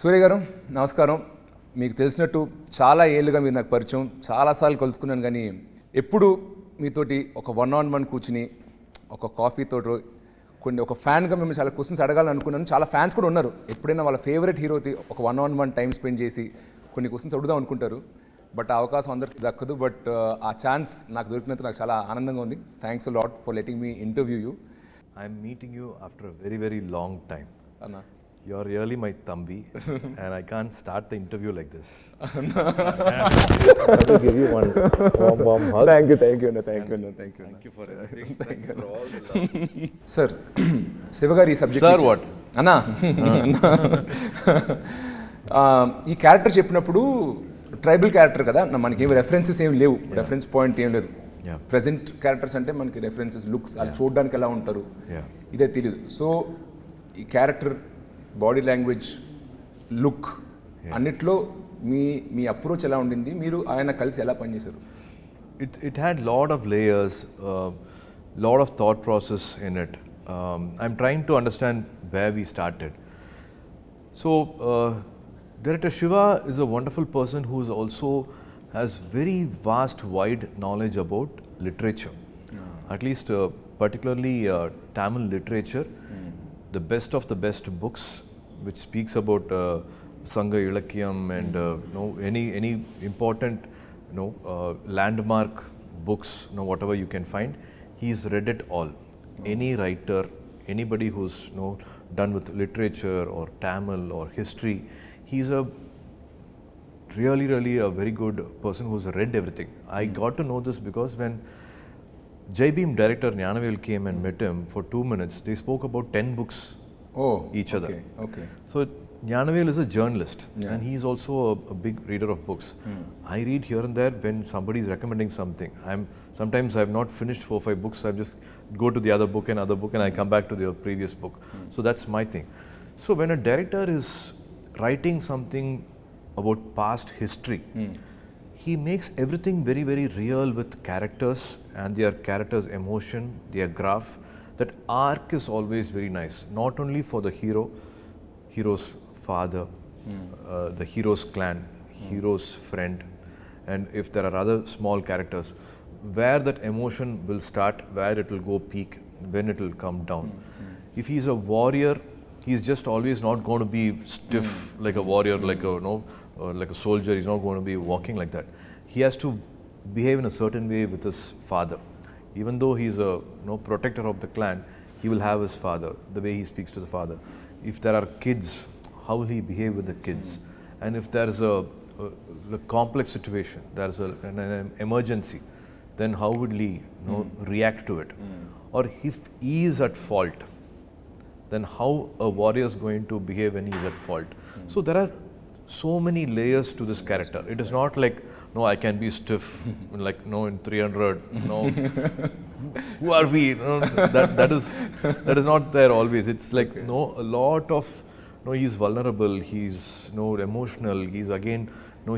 సూర్య గారు నమస్కారం. మీకు తెలిసినట్టు చాలా ఏళ్ళుగా మీరు నాకు పరిచయం, చాలాసార్లు కలుసుకున్నాను. కానీ ఎప్పుడు మీతోటి ఒక 1-on-1 కూర్చుని ఒక కాఫీతో ఒక ఫ్యాన్గా మిమ్మల్ని చాలా క్వశ్చన్స్ అడగాలని అనుకున్నాను. చాలా ఫ్యాన్స్ కూడా ఉన్నారు, ఎప్పుడైనా వాళ్ళ ఫేవరెట్ హీరోకి ఒక 1-on-1 టైం స్పెండ్ చేసి కొన్ని క్వశ్చన్స్ అడుగుదాం అనుకుంటారు. బట్ ఆ అవకాశం అందరికీ దక్కదు. బట్ ఆ ఛాన్స్ నాకు దొరికినందుకు నాకు చాలా ఆనందంగా ఉంది. Thanks a lot for letting me interview you. I'm meeting you after a very, very long time. Anna. You're really my Thambi, and I can't start the interview like this. I have to give you one warm hug. Thank you, Anna. Thank you for everything. Thank you for all the love. Sir, Sivagari subject. Sir, what? Anna. ఈ character చెప్పినప్పుడు tribal character కదా, మనకి ఏమి references ఏమి లేవు, reference point ఏం లేదు. Present characters అంటే మనకి రెఫరెన్సెస్, లుక్స్, అది చూడడానికి ఎలా ఉంటారు ఇదే తెలియదు. సో ఈ క్యారెక్టర్ బాడీ లాంగ్వేజ్, లుక్ అన్నిట్లో మీ అప్రోచ్ ఎలా ఉండింది, మీరు ఆయన కలిసి ఎలా పనిచేశారు? It had lot of layers, lot of thought process in it. I'm trying to understand where we started. So Director Shiva is a wonderful person who is also has very vast, wide knowledge about literature. At least particularly Tamil literature, the best of the best books which speaks about Sangha Ilakyam and any important landmark books, whatever you can find, he's read it all. Any writer, anybody who's done with literature or Tamil or history, he's a really a very good person who's read everything. I got to know this because when Jai Bhim director Gnanavel came and met him for 2 minutes, they spoke about 10 books each other. Okay. So Gnanavel is a journalist, and he's also a big reader of books. I read here and there when somebody is recommending something. Sometimes I've not finished 4-5 books, I just go to the other book and I come back to the previous book. So that's my thing. So when a director is writing something about past history, he makes everything very, very real with characters and their characters' emotion, their graph. That arc is always very nice, not only for the hero's father, the hero's clan, hero's friend, and if there are other small characters, where that emotion will start, where it will go peak, when it will come down. If he's a warrior, he's just always not going to be stiff like a warrior, like a soldier. He's not going to be walking like that. He has to behave in a certain way with his father. Even though he's a protector of the clan, he will have his father, the way he speaks to the father. If there are kids, how will he behave with the kids? And if there is a complex situation, there is an emergency, then how would he react to it? Or if he is at fault, then how a warrior is going to behave when he is at fault. So there are so many layers to this character. It is not like, I can be stiff, like, in 300, who are we? That is not there always. It's like, a lot of, he's vulnerable, he's, emotional, he's again,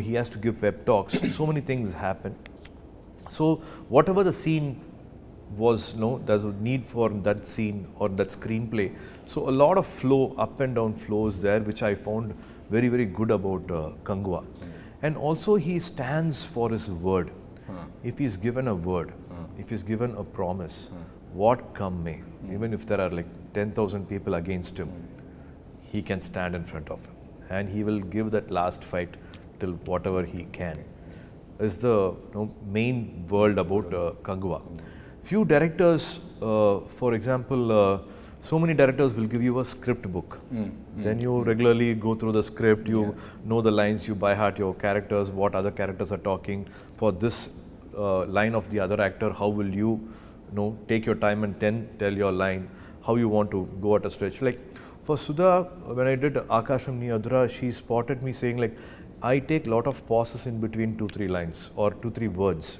he has to give pep talks. So many things happen. So whatever the scene was, there's a need for that scene or that screenplay. So a lot of flow, up and down flows there, which I found very, very good about Kanguva. And also he stands for his word. If he's given a word, if he's given a promise, what come may, even if there are like 10,000 people against him, he can stand in front of him. And he will give that last fight till whatever he can. Is the main world about Kanguva. Few directors, for example, so many directors will give you a script book. Then you regularly go through the script, you know the lines, you by heart your characters, what other characters are talking. For this line of the other actor, how will you, take your time and tell your line, how you want to go at a stretch. Like for Sudha, when I did Akasham Ni Adra, she spotted me saying like, I take lot of pauses in between 2-3 lines or 2-3 words.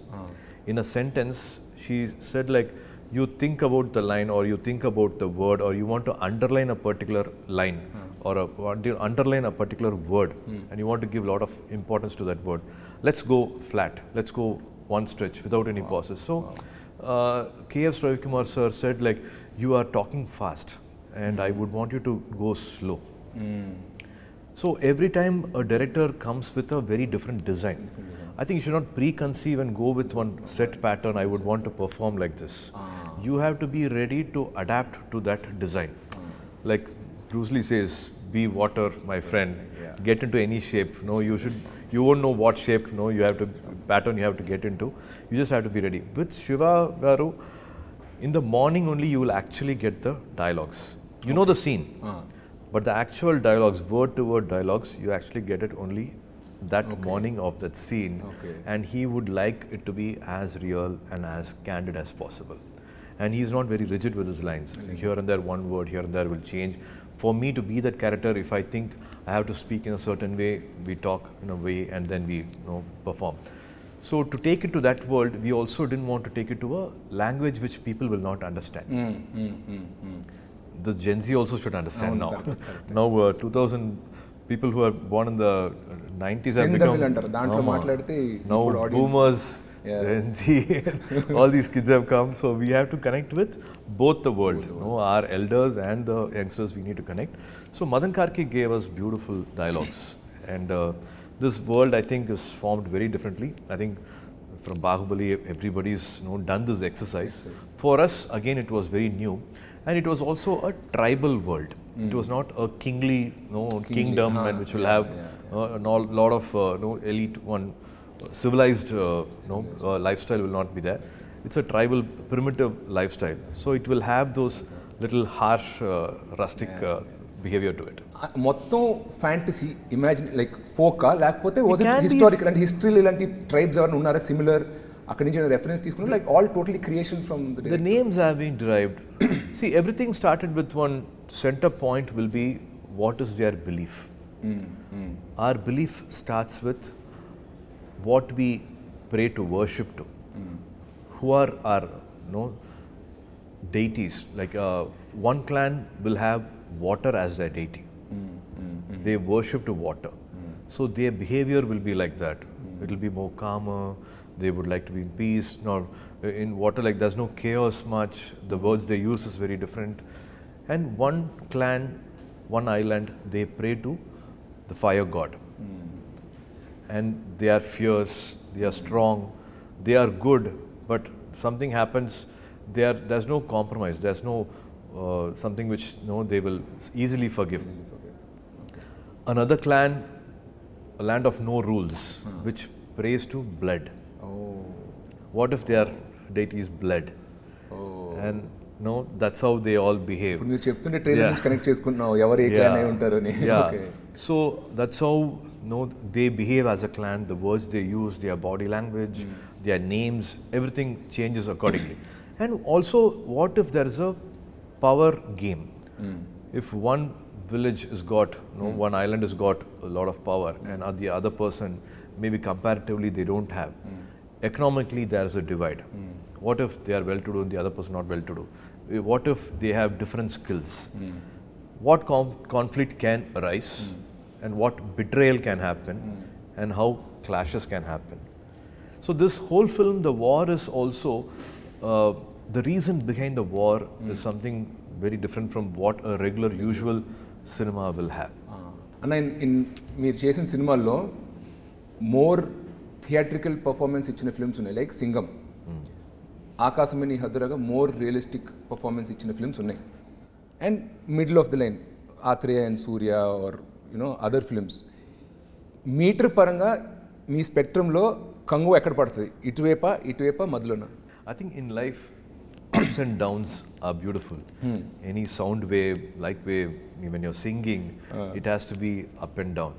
In a sentence, she said like, you think about the line or you think about the word or you want to underline a particular line or want to underline a particular word and you want to give a lot of importance to that word. Let's go flat. Let's go one stretch without any pauses. So K.F. Ravikumar sir said like, you are talking fast and I would want you to go slow. So every time a director comes with a very different design. I think you should not preconceive and go with one set pattern. I would want to perform like this. You have to be ready to adapt to that design. Like Bruce Lee says, be water, my friend. Get into any shape. No, you won't know what shape. No, you have to pattern. You have to get into. You just have to be ready. With Shiva Garu, in the morning only you will actually get the dialogues. You know the scene. But the actual dialogues, word to word dialogues, you actually get it only that morning of that scene. And he would like it to be as real and as candid as possible. And he's not very rigid with his lines. Here and there, one word here and there will change. For me to be that character, if I think I have to speak in a certain way, we talk in a way and then we perform. So to take it to that world, we also didn't want to take it to a language which people will not understand. The Gen Z also should understand now. Correct. Now 2000 people who are born in the 90s have become now boomers, Gen Z, all these kids have come. So we have to connect with both the world. Our elders and the youngsters we need to connect. So Madan Karki gave us beautiful dialogues. And this world I think is formed very differently. I think from Bahubali everybody's done this exercise. For us again it was very new. And it was also a tribal world. It was not a kingly kingdom and which will have a lot of elite one civilized lifestyle will not be there. It's a tribal primitive lifestyle. So it will have those little harsh rustic behavior to it. మొత్తం fantasy imagine like ఫోకా లేకపోతే was it historical అంటే హిస్టరీలో ఇలాంటి tribes ఎవరైనా ఉన్నారా similar అక్కడి నుంచి reference తీసుకున్నారు like all totally creation from the names have been derived. See, everything started with one center point will be what is their belief. Our belief starts with what we pray to worship to. Who are our deities? Like one clan will have water as their deity. They worship to water. So their behavior will be like that. It will be more calmer. They would like to be in peace. Now, in water, like there's no chaos much. The words they use is very different. And one clan, one island, they pray to the fire god. And they are fierce. They are strong. They are good. But something happens. There's no compromise. There's no something which they will easily forgive. Another clan, a land of no rules, which prays to blood. What if their deity is blood? And that's how they all behave. ఇప్పుడు మీరు చెప్తుంటే trailer నుంచి connect చేసుకుంటున్నావు ఎవరు ఏ clan అయి ఉంటారు అని. So that's how they behave as a clan. The words they use, their body language, their names, everything changes accordingly. And also, what if there is a power game? If one village has got, one island has got a lot of power, and the other person maybe comparatively they don't have. Economically, there is a divide. What if they are well-to-do and the other person not well-to-do? What if they have different skills? What conflict can arise, and what betrayal can happen, and how clashes can happen? So this whole film, the war is also the reason behind the war is something very different from what a regular, usual cinema will have. అన్న మీరు చేసిన సినిమాల్లో more theatrical performance ఇచ్చిన films ఉన్నాయి like Singam, ఆకాశమని హద్దురగా more realistic performance ఇచ్చిన films ఉన్నాయి. And middle of the line Athreya and Surya are other films. Meter పరంగా మీ స్పెక్ట్రంలో కంగువ ఎక్కడ పడుతుంది? ఇటువైపా మధ్యలోనా? I think in life, ups and downs are beautiful. Any sound wave, light wave, when you're singing, it has to be up and down.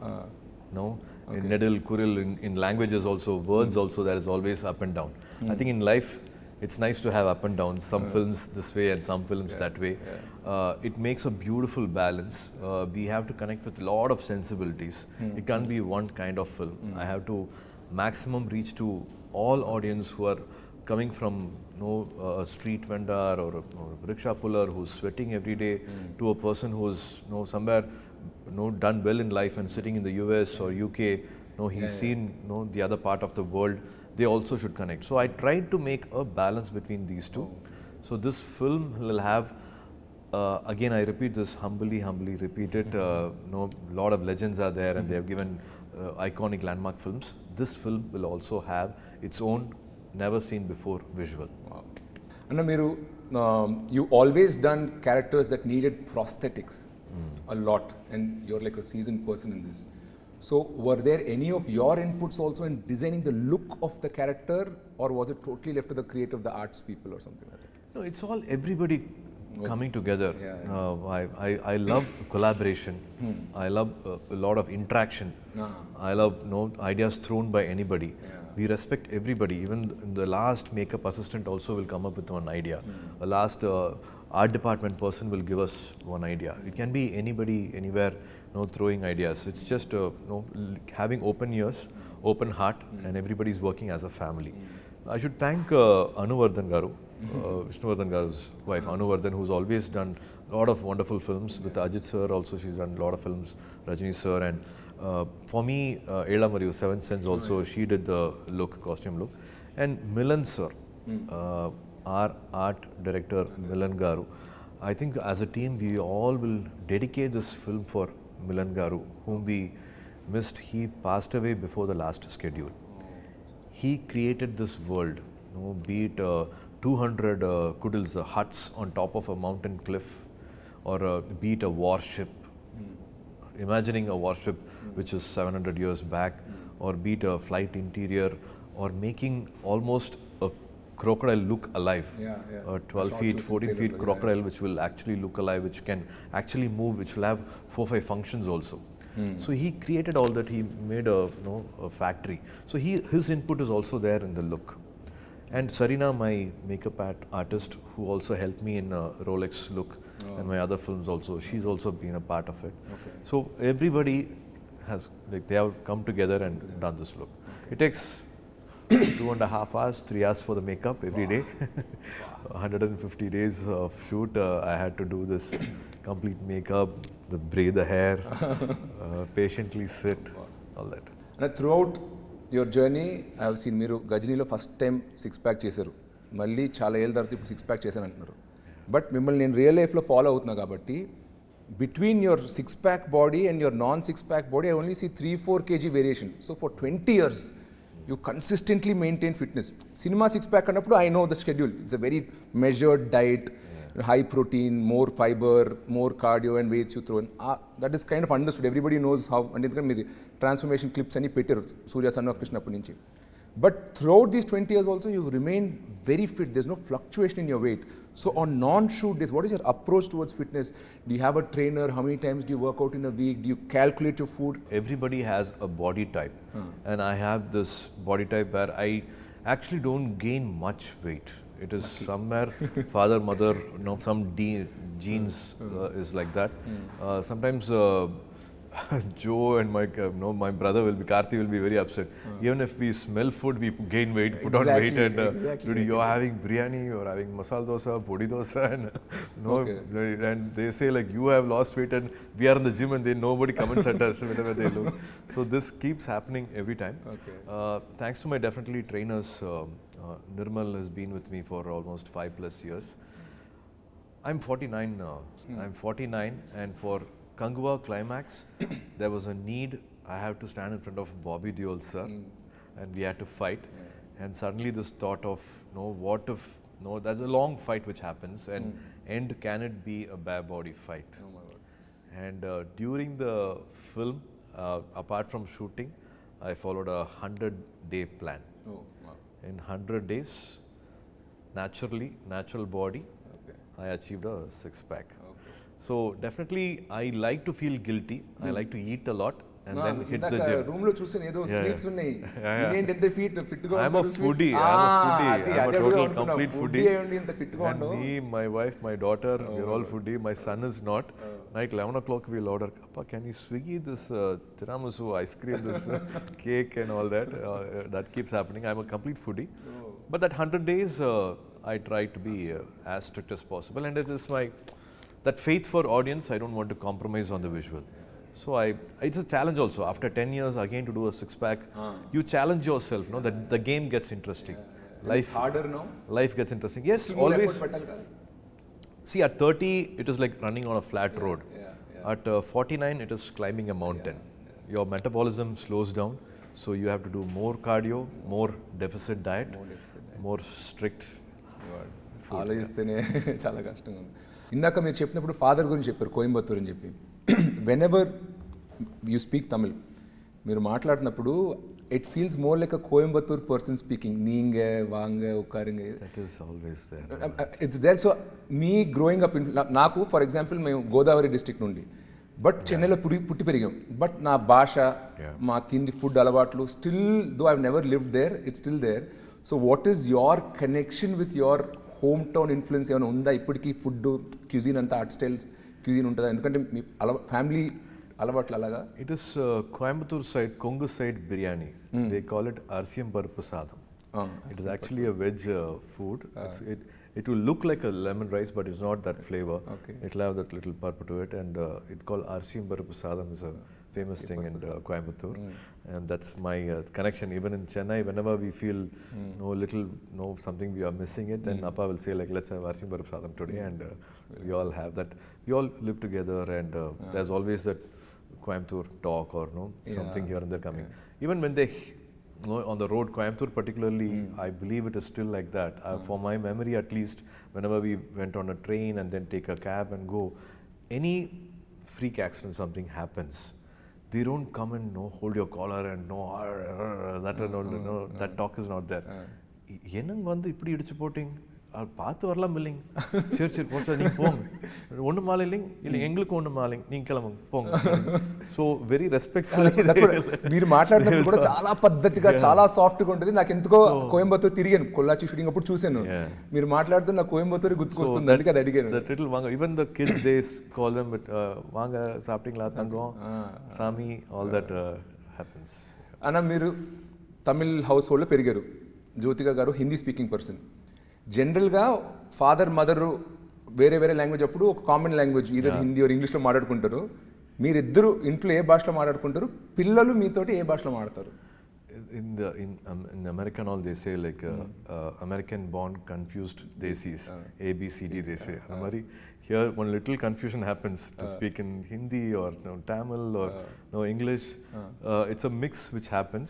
In Nedil, Kuril, in languages also, words also, there is always up and down. I think in life, it's nice to have up and down. Some films this way and some films that way. It makes a beautiful balance. We have to connect with a lot of sensibilities. It can't be one kind of film. I have to maximum reach to all audience who are coming from a street vendor or a rickshaw puller who's sweating every day to a person who's somewhere done well in life and sitting in the US or UK. He's seen the other part of the world. They also should connect. So I tried to make a balance between these two. So this film will have again, I repeat this humbly repeat it. Lot of legends are there, and they have given iconic landmark films. This film will also have its own never seen before visual. Wow. Anna, you always done characters that needed prosthetics a lot, and you're like a seasoned person in this. So were there any of your inputs also in designing the look of the character, or was it totally left to the creative, the arts people or something like that? No, it's all everybody coming together. I love collaboration. I love a lot of interaction. I love ideas thrown by anybody. We respect everybody. Even the last makeup assistant also will come up with one idea. A last art department person will give us one idea. It can be anybody, anywhere, throwing ideas. It's just having open ears, open heart, and everybody is working as a family. I should thank Anuvardhan Garu, Vishnuvardhan Garu's wife, Anuvardhan, who's always done a lot of wonderful films. With Ajit sir also, she's done a lot of films, Rajini sir, and for me, Ela Mariyu, Seventh Sense also, she did the costume look. And Milan sir, our art director, Milan Garu. I think as a team, we all will dedicate this film for Milan Garu, whom we missed. He passed away before the last schedule. He created this world, be it 200 kudils, huts on top of a mountain cliff, or be it a warship. Imagining a warship which is 700 years back, or be it a flight interior, or making almost a crocodile look alive. A 12 feet, 14 feet crocodile which will actually look alive, which can actually move, which will have 4-5 functions also. So he created all that. He made a factory. So his input is also there in the look. And Sarina, my makeup artist, who also helped me in Rolex look and my other films also, she's also been a part of it. So everybody has, they have come together and done this look. It takes 2.5 hours, 3 hours for the makeup every day. 150 days of shoot. I had to do this complete makeup, braid the hair, patiently sit, all that. And throughout your journey, I have seen మీరు గజనీలో first time 6-pack చేశారు, మళ్ళీ చాలా ఏళ్ళ తర్వాత ఇప్పుడు 6-pack చేశాను అంటున్నారు. But మిమ్మల్ని నేను రియల్ లైఫ్లో ఫాలో అవుతున్నా కాబట్టి between your 6-pack body and your non-6-pack body, I only see 3-4 kg variation. So for 20 years, you consistently maintain fitness. Cinema 6-pack annappudu, I know the schedule. It's a very measured diet, high protein, more fiber, more cardio and weights you throw in. That is kind of understood. Everybody knows how. And ఎందుకంటే మీరు transformation clips అని పెట్టారు సూర్య son of Krishna అప్పటి నుంచి. But throughout these 20 years also, you remain very fit. There's no fluctuation in your weight. So on non-shoot days, what is your approach towards fitness? Do you have a trainer? How many times do you work out in a week? Do you calculate your food? Everybody has a body type. And I have this body type where I actually don't gain much weight. It is somewhere father, mother, some genes is like that. Sometimes Joe and my brother Karthi will be very upset. Even if we smell food, we gain weight, put on weight, and dude, you're having biryani, you're having masala dosa, podi dosa, and and they say like you have lost weight, and we are in the gym, and nobody comments at us whenever they look. So this keeps happening every time. Thanks to my definitely trainers. Nirmal has been with me for almost 5+ years. I'm 49 now. I'm 49, and for Kanguva climax, there was a need. I have to stand in front of Bobby Deol sir, and we had to fight. And suddenly this thought of, what if, there's a long fight which happens, and end, can it be a bare body fight? Oh my God. And during the film, apart from shooting, I followed a 100-day plan. Oh, wow. In 100 days, natural body, I achieved a 6-pack. So definitely, I like to feel guilty. I like to eat a lot and then hit the gym. Room lo chusen edo sweets unnai. Inent ente fit ga I'm a foodie. I'm a total complete foodie. And me, my wife, my daughter, we're all foodie. My son is not. Night 11 o'clock we'll order, Appa, can you Swiggy this tiramisu ice cream, this cake and all that. That keeps happening. I'm a complete foodie. But that 100 days, I try to be as strict as possible. And it is that faith for audience, I don't want to compromise on the visual. So it's a challenge also. After 10 years, again to do a 6-pack, you challenge yourself, that the game gets interesting. Life harder now? Life gets interesting. Yes, always. See, at 30, it is like running on a flat road. At 49, it is climbing a mountain. Your metabolism slows down, so you have to do more cardio, more deficit diet, more strict. ఆలోచిస్తేనే చాలా కష్టంగా ఉంది. ఇందాక మీరు చెప్పినప్పుడు father గురించి చెప్పారు, కోయంబత్తూర్ అని చెప్పి. Whenever you speak Tamil, మీరు మాట్లాడినప్పుడు it feels more like a Coimbatore person speaking. నీంగే వాంగే ఉక్కారింగే, That is always there. It's there. So మీ గ్రోయింగ్ అప్ నాకు ఫర్ ఎగ్జాంపుల్ మేము గోదావరి డిస్ట్రిక్ట్ నుండి, బట్ చెన్నైలో పుట్టి పెరిగాం. బట్ నా భాష, మా తిండి, ఫుడ్ అలవాట్లు still though I've never lived there, it's still there. So what is your connection with your home town influence ఏమైనా ఉందా ఇప్పటికీ? ఫుడ్ క్యూజిన్ అంతా ఆర్ట్ స్టైల్ క్యూజిన్ ఉంటుందా? ఎందుకంటే మీ ఫ్యామిలీ అలవాట్లు అలాగా. It is Coimbatore side, Kongu side biryani. They call it Arsiyam Paruppu Sadam. It is actually a veg food. It will look like a lemon rice, but it's not that flavor. It will have that little purple to it, and it's called Arsiyam Paruppu Sadam. Is a famous thing in Coimbatore, and that's my connection. Even in Chennai, whenever we feel something we are missing it, then Appa will say like, let's have Arsiyam Paruppu Sadam today, and we all have that. We all live together, and there's always that Coimbatore talk or something here and there coming. Even when they on the road, Coimbatore particularly, I believe it is still like that. For my memory at least, whenever we went on a train and then take a cab and go, any freak accident, something happens, they don't come and hold your collar and that talk is not there. என்னங்க வந்து இப்படி இடிச்சு போட்டிங்க, பார்த்து வரலாம் இல்லைங்க, சரி சரி போச்சா நீங்கள் போங்க, ஒன்றும் மாலை இல்லைங்க, இல்லை எங்களுக்கு ஒன்றும் மாலைங்க, நீங்கள் கிளம்புங்க போங்க. So very respectful. మీరు మాట్లాడినప్పుడు కూడా చాలా పద్ధతిగా, చాలా సాఫ్ట్గా ఉంటుంది. నాకు ఎందుకో కోయంబత్తూర్ తిరిగాను, కొల్లాచి షూటింగ్ అప్పుడు చూశాను. మీరు మాట్లాడుతూ నాకు కోయంబత్తూర్ గుర్తుకొస్తుంది, అందుకే అది అడిగాను. దట్ లిటిల్ వాంగ, even the kids they call them వాంగ సాఫ్టింగ్ లాతంగం సామి, ఆల్ దట్ హ్యాపెన్స్. అన్న, మీరు తమిళ్ హౌస్ హోల్డ్లో పెరిగారు. జ్యోతిక గారు హిందీ స్పీకింగ్ పర్సన్. జనరల్గా ఫాదర్ మదరు వేరే వేరే లాంగ్వేజ్ అప్పుడు ఒక కామన్ లాంగ్వేజ్ ఇదే హిందీ ఆర్ ఇంగ్లీష్లో మాట్లాడుకుంటారు. మీరిద్దరు ఇంట్లో ఏ భాషలో మాట్లాడుకుంటారు? పిల్లలు మీతోటి ఏ భాషలో మాట్లాడతారు? In America and all, they say like American born confused desis, ABCD they say. Here one little confusion happens to speak in Hindi or Tamil or English. It's a mix which happens.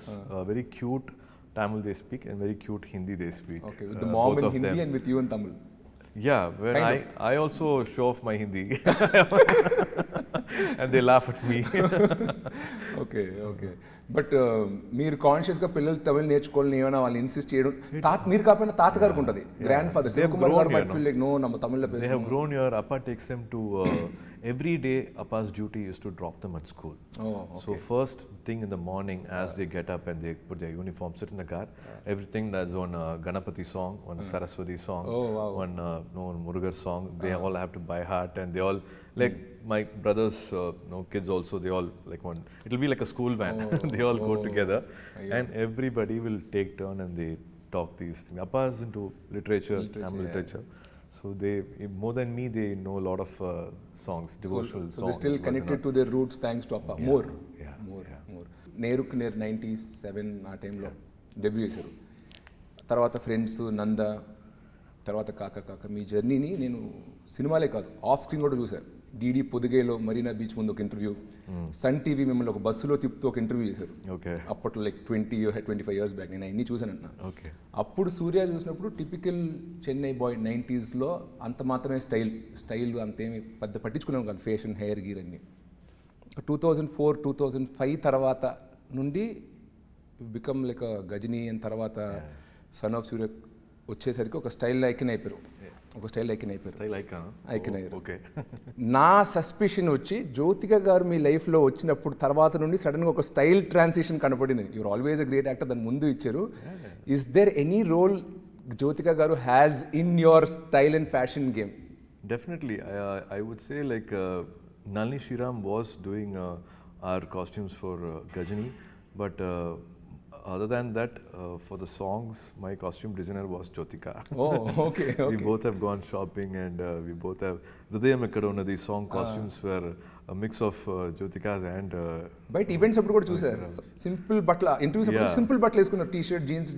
Very cute Tamil they speak and very cute Hindi they speak. Okay, with the mom in Hindi and with you in Tamil. Yeah, when I also show off my Hindi and they laugh at me. Okay okay. But మీరు కాన్షియస్గా పిల్లలు తమిళ్ నేర్చుకోవాలని ఏమైనా వాళ్ళు insist చేయడం, మీరు కాకపోయినా తాతగారికి ఉంటుంది, గ్రాండ్ ఫాదర్ శివకుమార్ గారు might feel like, no, நம்ம தமிழ்ல பேசணும். They have grown here. Appa takes them to every day. Appa's duty is to drop them at school. So first thing in the morning, as they get up and they put their uniform, sit in the car, everything that's on Ganapati song, on Saraswati song, on Murugar song, they all have to by heart, and they all like my brothers kids also, they all like one, it'll be like a school van. They all go together and everybody will take turn and they talk these things. Appa is into literature, Tamil literature. So they, more than me, they know a lot of songs, devotional songs. So they're still connected to their roots thanks to Appa. More. నేరుకు నేరు 97 ఆ టైంలో debut చేశారు. తర్వాత friends, నంద, తర్వాత కాక కాక, మీ జర్నీని నేను సినిమాలే కాదు ఆఫ్ స్క్రీన్ కూడా చూశాను. డీడీ పొదిగేలో మరీనా బీచ్ ముందు ఒక ఇంటర్వ్యూ, సన్ టీవీ మిమ్మల్ని ఒక బస్సులో తిప్పుతూ ఒక ఇంటర్వ్యూ చేశారు. అప్పట్లో లైక్ 25 years బ్యాక్. నేను అన్నీ చూశానన్న. అప్పుడు సూర్య చూసినప్పుడు టిపికల్ చెన్నై బాయ్ 90sలో అంత మాత్రమే స్టైల్ అంతేమి పెద్ద పట్టించుకున్నాను కాదు, ఫ్యాషన్, హెయిర్ గీర్ అన్నీ. 2004, 2005 తర్వాత నుండి బికమ్ లైక్ గజనీ, అండ్ తర్వాత సన్ ఆఫ్ సూర్య వచ్చేసరికి ఒక స్టైల్ ఐకన్ అయిపోయారు. నా సస్పిషన్ వచ్చి జ్యోతిక గారు మీ లైఫ్లో వచ్చినప్పుడు తర్వాత నుండి సడన్గా ఒక స్టైల్ ట్రాన్సిషన్ కనపడింది. Your always a great actor, దాని ముందు ఇచ్చారు. Is there any role Jyothika garu has in your style and fashion game? Definitely. I would say like Nalini Sriram was doing our costumes for Gajani, but other than that, for the songs, my costume designer was Jyotika. Oh, okay. We both have gone shopping, and we both have Hridayam Ekkadona. These song costumes were a mix of Jyotika's and. But events appudu kuda chusaru. Simple butla interviews appudu simple butla eskunnaru, t-shirt, jeans.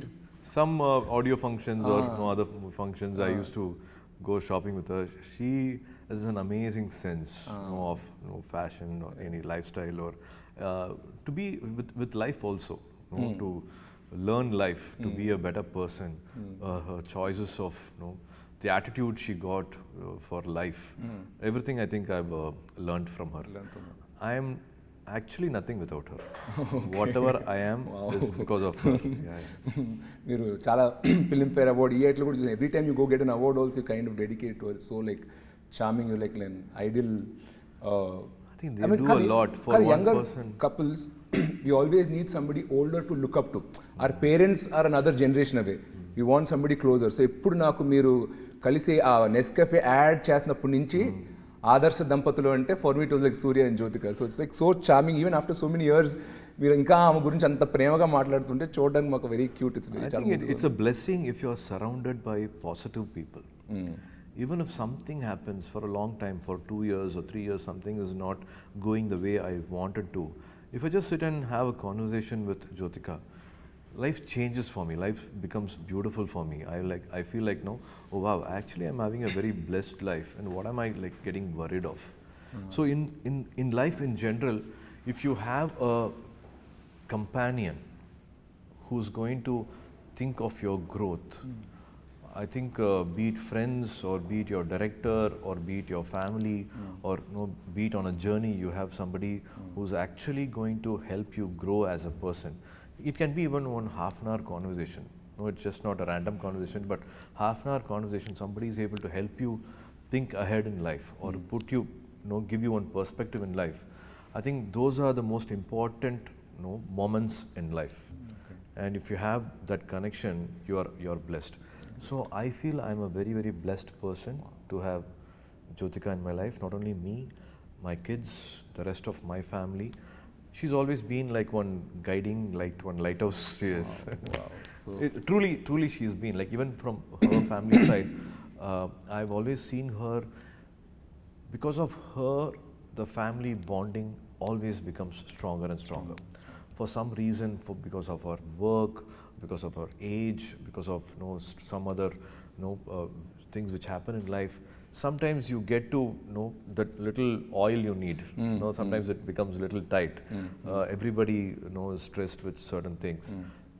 Some audio functions or no other functions, I used to go shopping with her. She has an amazing sense of fashion or any lifestyle or to be with life also, to learn life, to be a better person. Her choices of the attitude she got for life, everything I think I've learned from her. I am actually nothing without her. Whatever I am is because of her. మీరు చాలా Filmfare award ఇయర్లో కూడా చూసాను. Every time you go get an award also kind of dedicate to so like charming you like an ideal. I think they do a lot for one younger person. Couples, we always need somebody older to look up to. Our parents are another generation away. We want somebody closer. So ఎప్పుడు నాకు మీరు కలిసి ఆ Nescafe add చేసినప్పటి నుంచి ఆదర్శ దంపతులు అంటే for me it was like Surya and Jyothika. So it's like so charming even after so many years మీరు ఇంకా ఆమె గురించి అంత ప్రేమగా మాట్లాడుతుంటే చూడడానికి మాకు very cute. It's I think it's a blessing if you are surrounded by positive people. Even if something happens for a long time, for 2 years or 3 years, something is not going the way I wanted to. If I just sit and have a conversation with Jyotika, life changes for me. Life becomes beautiful for me. I feel like no, oh wow, actually I'm having a very blessed life, and what am I like getting worried of? So in life in general, if you have a companion who's going to think of your growth, I think be it friends or be it your director or be it your family or be it on a journey, you have somebody who's actually going to help you grow as a person. It can be even one half an hour conversation. No, it's just not a random conversation, but half an hour conversation, somebody is able to help you think ahead in life or put you, give you one perspective in life. I think those are the most important moments in life. And if you have that connection, you're blessed. So I feel I'm a very, very blessed person to have Jyotika in my life. Not only me, my kids, the rest of my family. She's always been like one guiding light, one lighthouse. Yes. Wow. So Truly she's been like, even from her family side, I've always seen her. Because of her, the family bonding always becomes stronger and stronger. For some reason, because of her work, because of her age, because of some other things which happen in life, sometimes you get to that little oil you need. Sometimes it becomes a little tight. Everybody is stressed with certain things,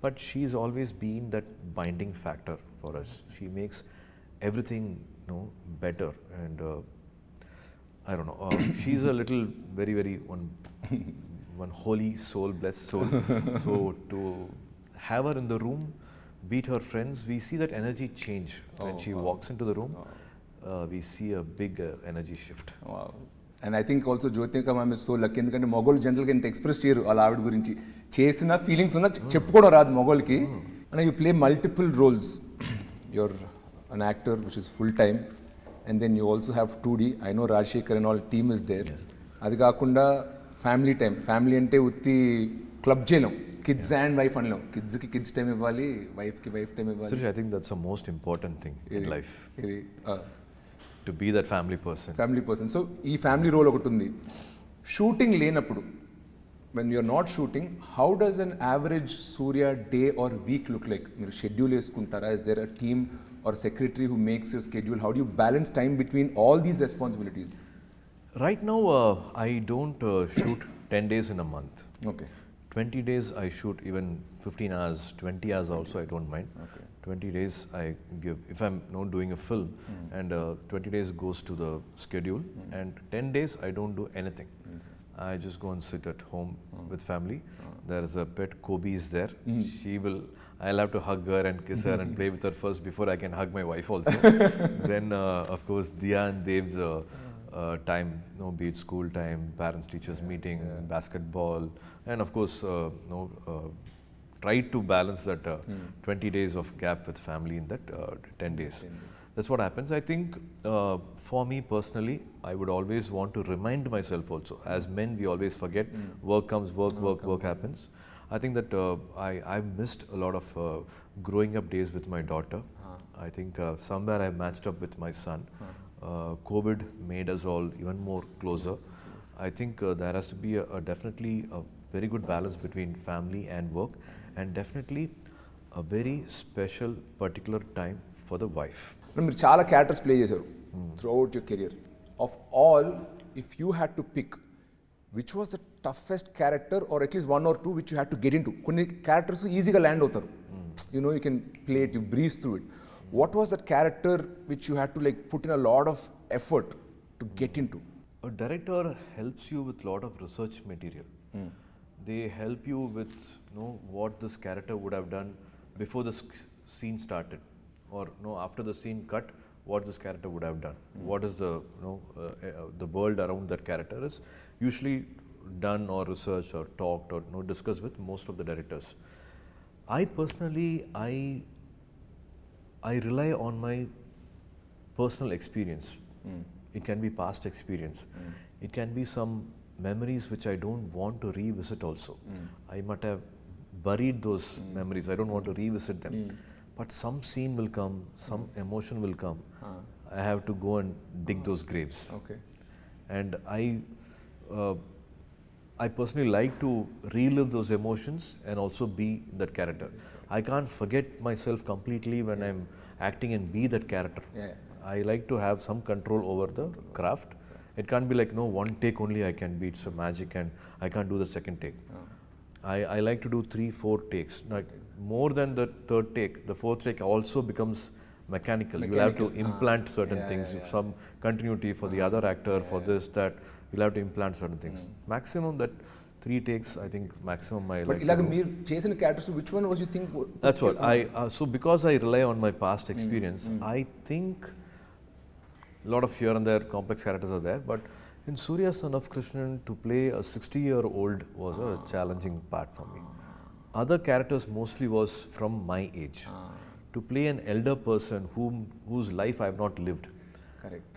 but she's always been that binding factor for us. She makes everything better, and I don't know. She's a little very, very one holy soul, blessed soul. So to have her in the room, beat her friends, we see that energy change when she walks into the room. We see a big energy shift. Wow. And I think also Jyotika ma'am is so lucky ఎందుకంటే మొగోళ్ళు జనరల్గా ఇంత express చేయరు వాళ్ళ ఆవిడ గురించి. చేసిన feelings ఉన్నా చెప్పుకోవడం రాదు మొగోళ్ళకి. And you play multiple roles. Your an actor which is full time, and then you also have 2D. I know Rajasekhar and all team is there. అది కాకుండా ఫ్యామిలీ టైం. ఫ్యామిలీ అంటే ఉత్తి క్లబ్ చేయలేం, కిడ్స్ అండ్ వైఫ్ అనలేం. కిడ్స్కి kids time ఇవ్వాలి, వైఫ్కి wife time ఇవ్వాలి. Sirish, I think that's the most important thing in life. To be that family person. So ఈ ఫ్యామిలీ రోల్ ఒకటి ఉంది. షూటింగ్ లేనప్పుడు, when you're not shooting, how does an average Suriya day or week look like? మీరు schedule వేసుకుంటారా? Is there a team or secretary who makes your schedule? How do you balance time between all these responsibilities? Right now, I don't shoot 10 days in a month. Okay. 20 days I shoot, even 15 hours, 20 hours also I don't mind. Okay. 20 days I give, if I'm doing a film, and 20 days goes to the schedule, and 10 days I don't do anything. I just go and sit at home with family. There is a pet, Kobe is there. I'll have to hug her and kiss her and play with her first before I can hug my wife also. Then of course Diya and Dev's time, be it school time, parents teachers meeting, basketball, and of course try to balance that 20 days of gap with family in that 10 days. That's what happens. I think for me personally, I would always want to remind myself also. As men, we always forget. Work comes, work happens. I think that I've missed a lot of growing up days with my daughter. I think somewhere I matched up with my son. COVID made us all even more closer. I think there has to be definitely a very good balance between family and work, and definitely a very special particular time for the wife. మీరు చాలా characters play చేశారు throughout your career. Of all, if you had to pick which was the toughest character or at least 1 or 2 which you had to get into? కొన్ని characters ఈజీగా land అవుతారు, you can play it, you breeze through it. What was that character which you had to put in a lot of effort to get into? A director helps you with lot of research material. They help you with what this character would have done before the scene started, or after the scene cut, what this character would have done. What is the world around that character is usually done or researched or talked or discussed with most of the directors. I personally, I rely on my personal experience. It can be past experience. It can be some memories which I don't want to revisit also. I might have buried those memories. I don't want to revisit them. But some scene will come, some emotion will come. I have to go and dig those graves. Okay. And I personally like to relive those emotions and also be that character. I can't forget myself completely when I'm acting and be that character. Yeah. I like to have some control over the craft. It can't be like one take only I can be. It's a magic and I can't do the second take. I like to do 3-4 takes. Like more than the third take, the fourth take also becomes mechanical. You will have to implant certain things, some continuity for the other actor, for this, that. You'll have to implant certain things. Maximum that 3 takes, I think maximum I like. But మీరు చేసిన characters which one was you think? That's what so because I rely on my past experience, I think a lot of here and there complex characters are there, but in Suriya Son of Krishnan, to play a 60-year-old was a challenging part for me. Other characters mostly was from my age. To play an elder person whose life I have not lived. Correct.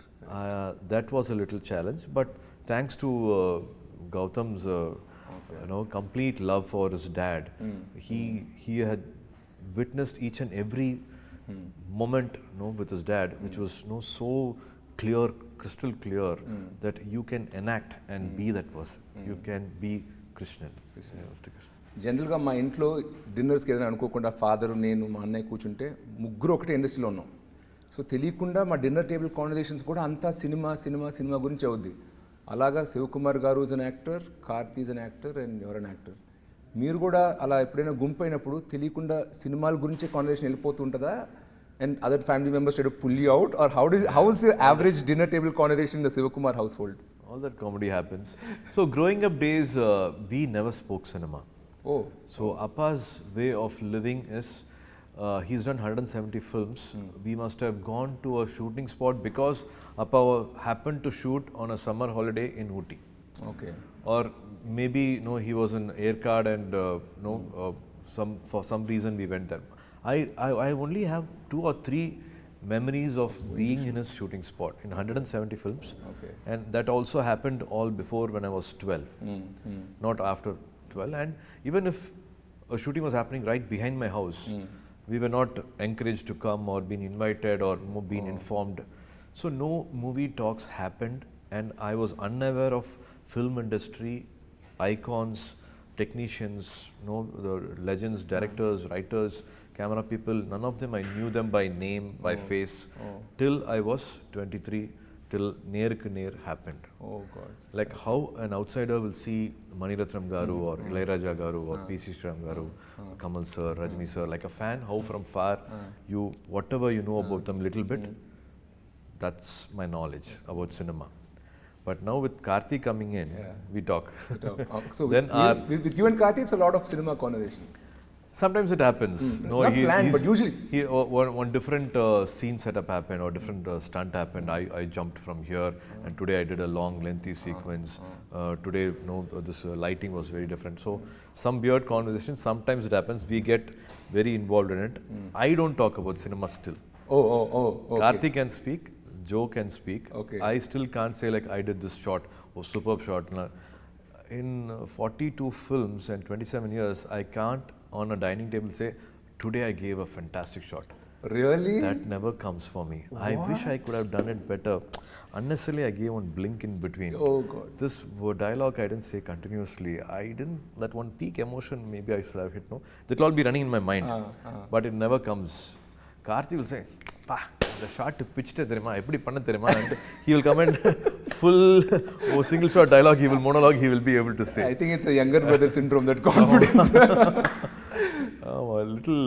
That was a little challenge, but thanks to Gautam's complete love for his dad, he had witnessed each and every moment with his dad, which was so clear, crystal clear, that you can enact and be that person. You can be Krishnan. జనరల్గా మా ఇంట్లో డిన్నర్స్కి ఏదైనా అనుకోకుండా father, నేను, మా అన్నయ్య కూర్చుంటే ముగ్గురు ఒకటే ఇండస్ట్రీలో ఉన్నాం. సో తెలియకుండా మా డిన్నర్ టేబుల్ కాన్వర్జేషన్స్ కూడా అంతా సినిమా సినిమా సినిమా గురించి అవుద్ది. అలాగా శివకుమార్ గారు is an actor, Karthi is an actor and your an actor. మీరు కూడా అలా ఎప్పుడైనా గుంపు అయినప్పుడు తెలియకుండా సినిమాల గురించే కాన్వర్జేషన్ వెళ్ళిపోతూ ఉంటుందా? And other family members try to pull you out, or how is the average dinner table conversation in the Sivakumar household? All that comedy happens. So growing up days, we never spoke cinema. Oh. So Appa's way of living is, he's done 170 films. We must have gone to a shooting spot because Appa happened to shoot on a summer holiday in Ooty. Okay. Or maybe he was in air card and for some reason we went there. I only have 2 or 3 memories of being in his shooting spot in 170 films. Okay. And that also happened all before when I was 12, not after 12. And even if a shooting was happening right behind my house, we were not encouraged to come or been invited or been informed. So no movie talks happened, and I was unaware of film industry, icons, technicians, the legends, directors, writers, camera people. None of them I knew them by name, by face, till I was 23, till Neer happened. Oh God. Like how an outsider will see Maniratnam Garu or Ilayaraja Garu or P.C. Sriram Garu, Kamal sir, Rajni sir, like a fan, how from far you, whatever you know about them little bit, that's my knowledge about cinema. But now with Karthi coming in, we talk. So with you and Karthi, it's a lot of cinema conversation. Sometimes it happens. Not planned, but usually. One different scene setup happened or different stunt happened. I jumped from here, and today I did a long, lengthy sequence. Today, this lighting was very different. So some weird conversation. Sometimes it happens. We get very involved in it. I don't talk about cinema still. Oh. Okay. Karthi can speak. Joe can speak. Okay. I still can't say like I did this shot or superb shot. In 42 films and 27 years, I can't on a dining table say, today I gave a fantastic shot. Really? That never comes for me. What? I wish I could have done it better. Unnecessarily, I gave one blink in between. Oh God. This dialogue I didn't say continuously. I didn't, that one peak emotion maybe I should have hit, That will all be running in my mind. But it never comes. Karthi will say, the shot pitched therima eppadi panna therima, and he will come and full single shot dialogue, he will monologue, he will be able to say. I think it's a younger brother syndrome, that confidence. A little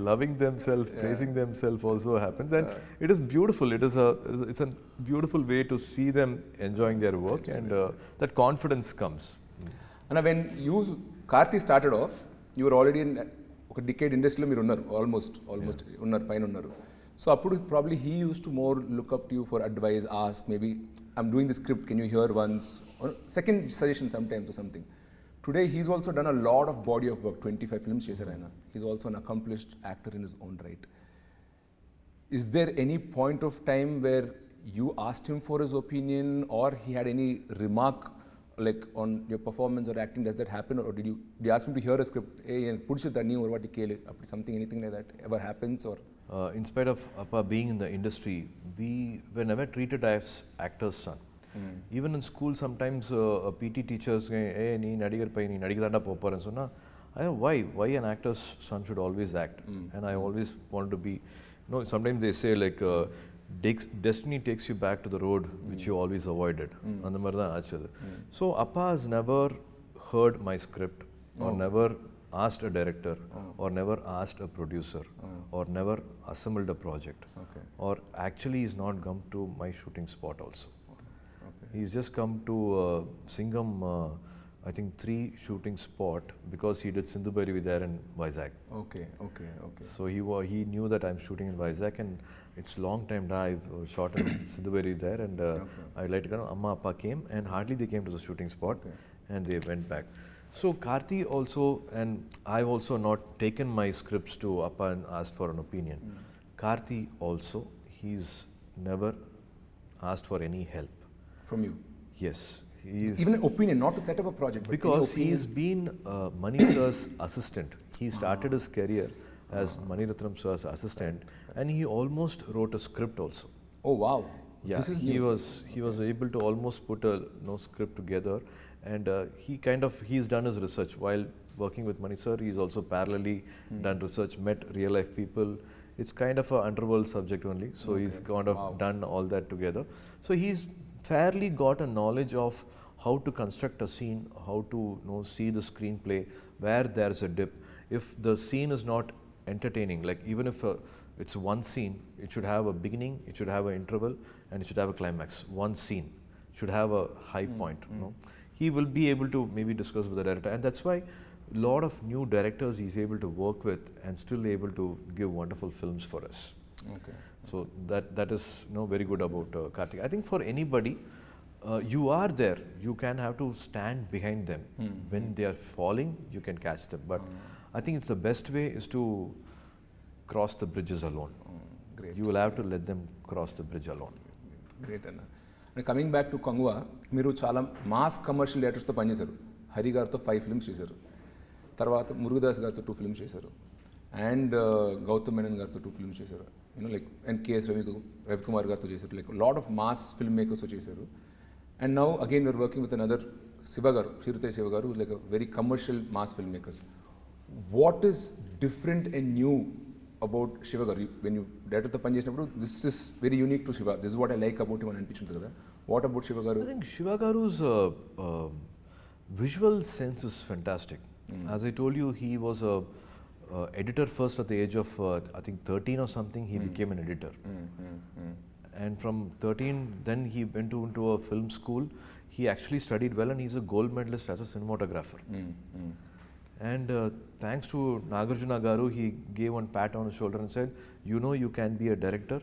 loving themselves, praising themselves also happens, and it is beautiful. It's a beautiful way to see them enjoying their work, and that confidence comes. And when you Karthi started off, you were already in ఒక decade ఇండస్ట్రీలో మీరు ఉన్నారు, almost ఉన్నారు, పైన ఉన్నారు. So అప్పుడు probably he use to more look up to you for advice, ask maybe I'm doing the script, can you hear once, second suggestion some times or something. Today he's also done a lot of body of work, 25 films చేశారు ఆయన. He's also an accomplished actor in his own right. Is there any point of time where you asked him for his opinion, or he had any remark like on your performance or acting? Does that happen, or did you ask him to hear a script, hey pudichu danni or what kele, something, anything like that ever happens? Or in spite of Appa being in the industry, we were never treated as actors' son. Even in school, sometimes PT teachers hey nee nadigar pai nee nadigidanda popparan sonna, why an actor's son should always act. And I always wanted to be, sometimes they say like destiny takes you back to the road which you always avoided. And so Appa has never heard my script, or never asked a director, or never asked a producer, or never assembled a project, or actually he's not come to my shooting spot also. He's just come to Singham, I think 3 shooting spot, because he did Sindhu Bhairavi there in Vizag. Okay. So he knew that I'm shooting in Vizag, and it's long time I've shot in Sindhu Bhairavi there, and I like to go. Amma Appa came, and hardly they came to the shooting spot, and they went back. So Karthi also, and I've also not taken my scripts to Appa and asked for an opinion. Karthi also, he's never asked for any help from you? Yes. He's even an opinion, not to set up a project, because he's been Mani sir's assistant. He started his career as Mani Ratnam sir's assistant, and he almost wrote a script also. Oh wow! Yeah, this is he was able to almost put a script together, and he's done his research while working with Mani sir. He's also parallelly done research, met real life people. It's kind of a underworld subject only, so he's kind of done all that together. So he's fairly got a knowledge of how to construct a scene, how to see the screenplay, where there's a dip. If the scene is not entertaining, like even if it's one scene, it should have a beginning, it should have an interval, and it should have a climax. One scene should have a high point. He will be able to maybe discuss with the director, and that's why a lot of new directors he's able to work with and still able to give wonderful films for us. Okay. So that is very good about Karthik. I think for anybody, you are there, you can have to stand behind them. When they are falling, you can catch them. But I think it's the best way is to cross the bridges alone. Great. You will have to let them cross the bridge alone. Great Anna. And coming back to Kanguva, మీరు చాలా mass commercial డైరెక్టర్స్తో పనిచేశారు. హరి గారితో 5 films చేశారు, తర్వాత మురుగదాస్ గారితో 2 films చేశారు, and Gautam Menon గారితో 2 films చేశారు, లైక్ అండ్ కేఎస్ రవికుమార్ గారితో చేశారు, like lot of mass film మేకర్స్తో చేశారు. And now again you're working with another Siva garu, Sriruthayya Siva garu, like a very commercial mass film makers. What is different and new about Siva garu? When you డైరెక్టర్తో పని చేసినప్పుడు this is very unique to Siva, this is what I like about him అని అనిపించింది కదా. What about Siva గారు? I think Shiva Garu's visual sense is fantastic. As I told you, he was a editor first at the age of I think 13 or something. He became an editor, and from 13 then he went into a film school. He actually studied well, and he's a gold medalist as a cinematographer. And thanks to Nagarjuna Garu, he gave one pat on his shoulder and said, you can be a director.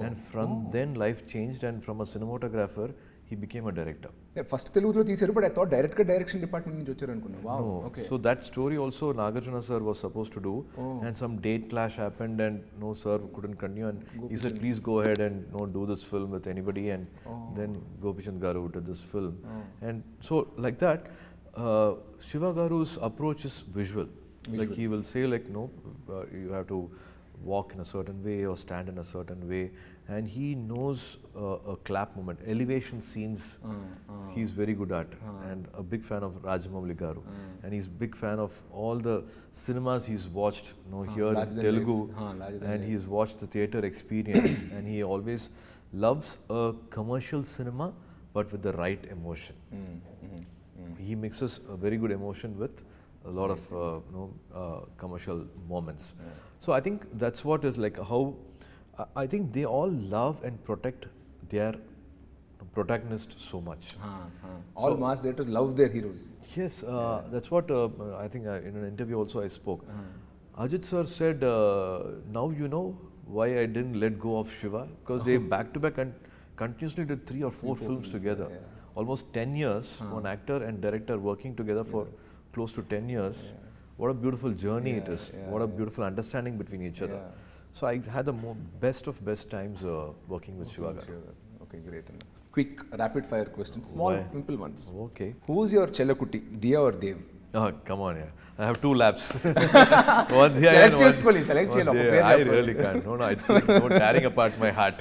And from then life changed, and from a cinematographer he became a director. First తెలుగులో తీశారు, but I thought డైరెక్ట్గా direction department నుంచి వచ్చారు అనుకున్నా. Wow, okay. So that story also Nagarjuna sir was supposed to do, and some date clash happened, and no sir couldn't continue, and he said please go ahead and do this film with anybody, and then Gopishant Garu did this film. And so like that, Shiva Garu's approach is visual. Like he will say like you have to walk in a certain way or stand in a certain way, and he knows a clap moment, elevation scenes. He's very good at, and a big fan of Rajamouli Garu, and he's big fan of all the cinemas he's watched, here in Telugu, and he's watched the theatre experience, and he always loves a commercial cinema, but with the right emotion. He mixes a very good emotion with a lot of commercial moments. So I think that's what is like how I think they all love and protect their protagonist so much. All mass directors love their heroes. Yes, that's what I think in an interview also I spoke. Ajit sir said, now you know why I didn't let go of Shiva, because they back to back and continuously did 3 or 4 films together. Almost 10 years, one actor and director working together for close to 10 years. What a beautiful journey it is. What a beautiful understanding between each other. So I had the best of best times working with Shiva. Okay, great. Quick rapid fire questions, small simple ones. Okay. Who's your Chellakutti, Diya or Dev? Oh, come on, I have 2 laps. One Diya and select I really can't. No, it's like tearing apart my heart.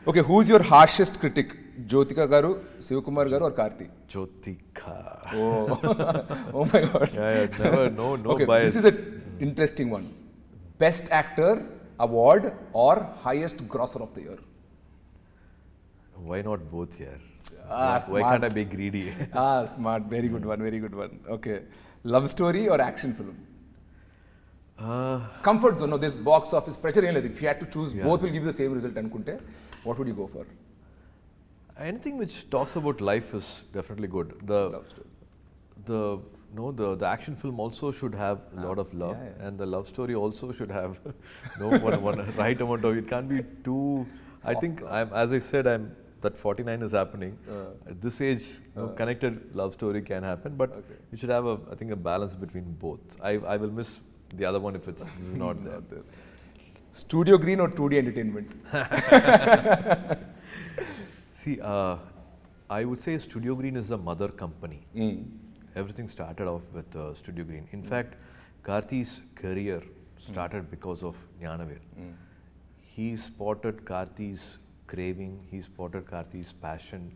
Okay, who's your harshest critic? Jyotika Garu, Sivakumar Garu or Karthi? Jyotika. Oh my God. Never, no okay, bias. This is an interesting one. Best Actor Award or highest grosser of the year? Why not both here? Why can't I be greedy? Smart. Very good one. Very good one. Okay. Love story or action film? Comfort zone. No, this box office pressure. If you had to choose, both will give you the same result. What would you go for? Anything which talks about life is definitely good. The action film also should have a lot of love, and the love story also should have one right amount of. It can't be too. I think as I said, that 49 is happening. At this age, connected love story can happen, but you should have I think a balance between both. I will miss the other one if this is not there. Studio Green or 2D Entertainment? See, I would say Studio Green is the mother company. Everything started off with Studio Green. In fact, Karthi's career started because of Jnanaver. He spotted Karthi's craving, he spotted Karthi's passion.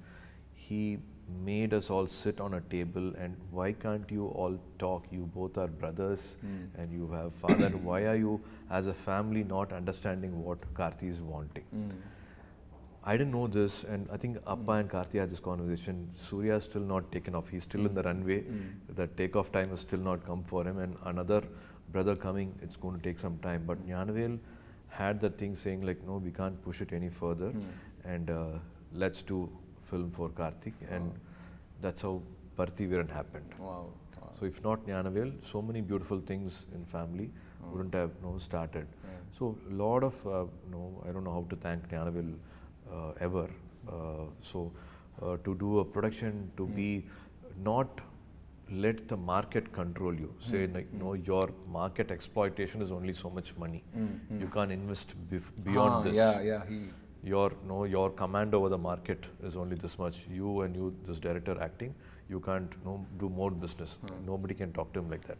He made us all sit on a table and why can't you all talk? You both are brothers and you have father. Why are you as a family not understanding what Karthi is wanting? I didn't know this, and I think Appa and Karthi had this conversation. Suriya is still not taken off. He's still in the runway. The takeoff time has still not come for him, and another brother coming, it's going to take some time. But Jnanavel had that thing saying like, no, we can't push it any further, and let's do film for Karthik, and that's how Parthiviran happened. Wow. So if not Jnanavel, so many beautiful things in family wouldn't have started. So a lot of I don't know how to thank Jnanavel ever. To do a production, to be not let the market control you. Say like your market exploitation is only so much money. You can't invest beyond this. Your command over the market is only this much. You, this director acting, you can't do more business. Nobody can talk to him like that.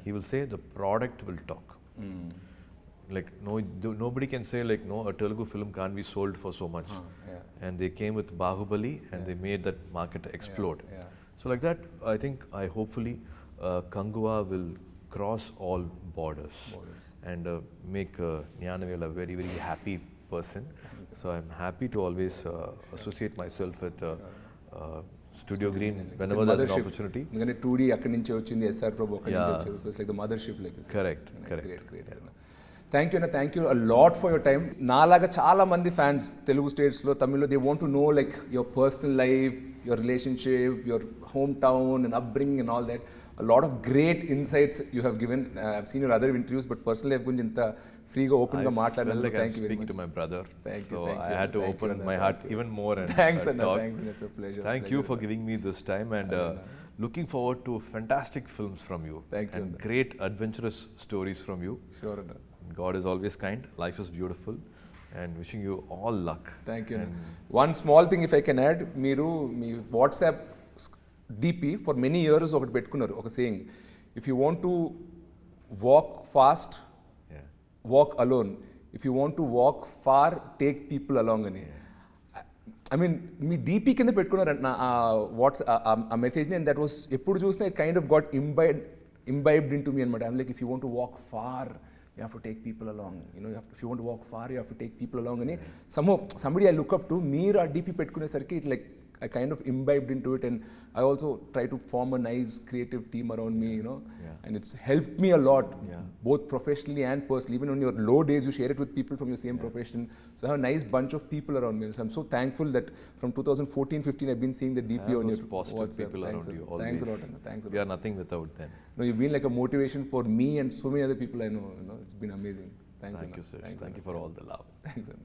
He will say the product will talk. Like nobody can say like a Telugu film can't be sold for so much. And they came with Bahubali and they made that market explode. So like that, I hopefully Kanguva will cross all borders and make Jnanavel a very, very happy person. So I'm happy to always associate myself with Studio Green whenever there's an opportunity. 2D akkadi nunchi vachindi, SR Prabhu akkadi nunchi vachindi. So it's like the mothership, like you said. Correct. Great. Thank you, Anna. Thank you a lot for your time. Naalaga chaala mandi fans Telugu states lo Tamil lo, they want to know like your personal life, your relationship, your hometown and upbringing and all that. A lot of great insights you have given. I've seen your other interviews, but personally I've gunji inta free ga open ga maatladanu. Like thank you very much. To my brother. Thank you. I had to open my heart even more and thanks, Anna. talk. Thanks, it's a pleasure. Thank you for giving me this time and looking forward to fantastic films from you. Thank you, and great adventurous stories from you. Sure, Anna. God is always kind, life is beautiful, and wishing you all luck. Thank you. One small thing if I can add, మీరు మీ WhatsApp DP for many years ఒకటి పెట్టుకున్నారు, ఒక saying, if you want to walk fast, walk alone. If you want to walk far, take people along అని. I mean, me DP కింద పెట్టుకున్నారంట watts ఆ మెసేజ్ని, and that was ఎప్పుడు చూసినా it kind of got imbibed into me అనమాట. I'm like, if you want to walk far, you have to take people along. You know, if you want to walk far, you have to take people along అని. Somehow, somebody I look up to, మీరు ఆ DP పెట్టుకునేసరికి it like I kind of imbibed into it, and I also try to form a nice creative team around me, you know, and it's helped me a lot, both professionally and personally. Even on your low days, you share it with people from your same profession. So I have a nice bunch of people around me. So I'm so thankful that from 2014-15, I've been seeing the DP on your positive WhatsApp. people Thanks, around you. Thanks a Always. lot, Anna. Thanks a lot. We are nothing without them. No, you've been like a motivation for me and so many other people I know. You know, it's been amazing. Thanks, Thank Anna. you, sir. Thanks, Thank you Anna. for all the love. Thanks, Anna.